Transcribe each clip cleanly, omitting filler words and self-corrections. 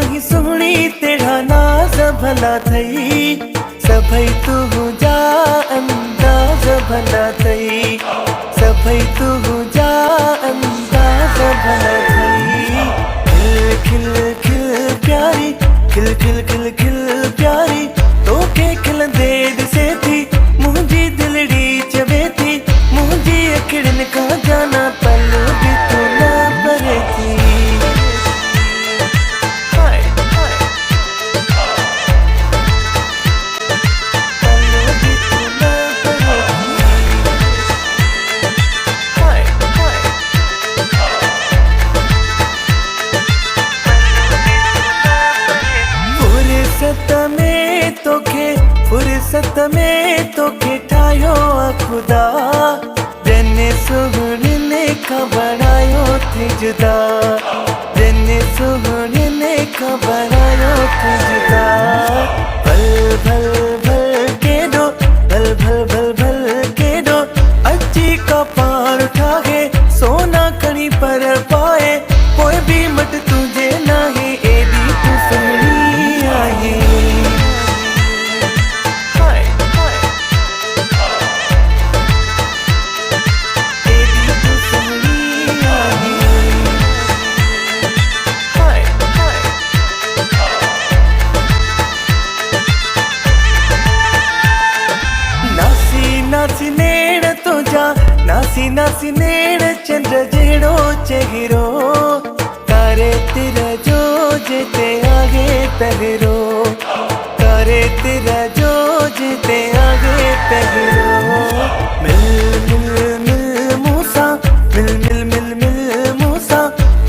ही सोहणी तेरा नाज भला थई, सभई तू जा अंदाज भला थई, सभई तू जा अंदाज भला थई। खिल खिल खिल प्यारी, खिल खिल खिल खिल प्यारी, तोखे खिल दे दिसे थी, मुझी दिलड़ी चवे थी, मुझी अखिड़न का जाना पल भी तू ना भरे थी। फुर्सत में तोखे ठायो खुदा, जने सुहणे का बनायो थे जुदा, जने सुहणे का बनायो थे जुदा। भल भल भल के दो, भल भल भल भल के दो, अची का पार उठा है सोना कणी पर पाए, कोई भी मत तुझे नहीं एदी तू सुनी आई। नासी नेड़ तुझा, नासी नासी नेड़ चंद्र जेड़ो चेहरो, तारे तेरा जो जेते आगे पहरो, तारे तेरा जो जेते आगे पहरो। मिल मिल मिल मूसा, मिल मिल मिल मिल मूसा,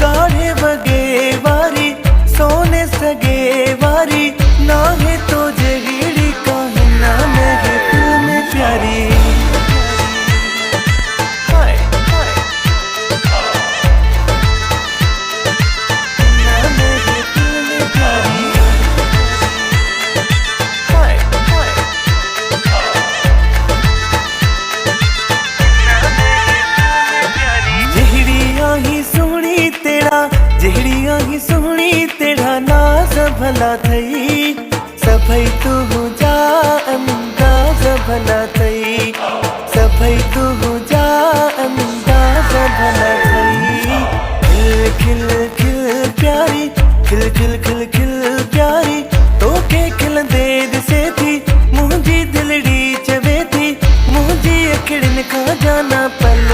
गाढ़े बगे वारी, सोने सगे वारी, ना है तो जगीड़ी का ना मैं है दिल में प्यारी। जेहड़िया ही सोहणी तेरा नाज भला थई, सभई तू जा अंदाज भला थई, सभई तू जा अंदाज भला थई। खिल खिल खिल प्यारी, खिल खिल खिल खिल प्यारी, तोखे खिल दे दिसे थी, मुझी दिलड़ी चवे थी, मुझी अखिड़न का जाना पल